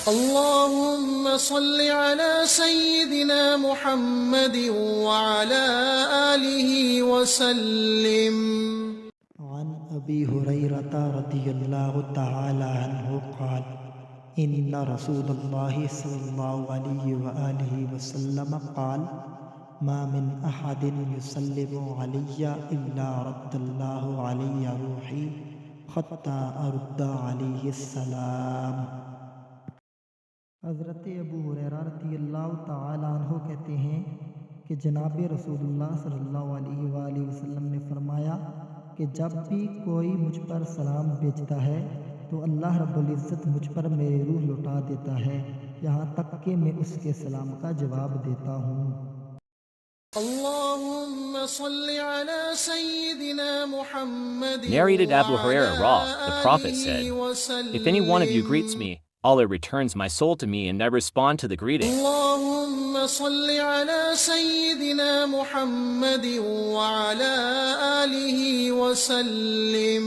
اللهم صل على سيدنا محمد وعلى آله وسلم. عن أبي هريرة رضي الله تعالى عنه قال إن رسول الله صلى الله عليه وآله وسلم قال ما من أحد يسلم علي إلا رد الله علي روحي حتى أرد عليه السلام. حضرت ابو ہریرہ رضی اللہ تعالیٰ عنہ کہتے ہیں کہ جناب رسول اللہ صلی اللہ علیہ وآلہ وسلم نے فرمایا کہ جب بھی کوئی مجھ پر سلام بھیجتا ہے تو اللہ رب العزت مجھ پر میری روح لوٹا دیتا ہے یہاں تک کہ میں اس کے سلام کا جواب دیتا ہوں. اللهم صل على سيدنا محمد Narrated Abu Hurairah the Prophet said, If any one of you greets me, Allah returns my soul to me and I respond to the greeting. اللهم صل على سيدنا محمد وعلى آله وسلم.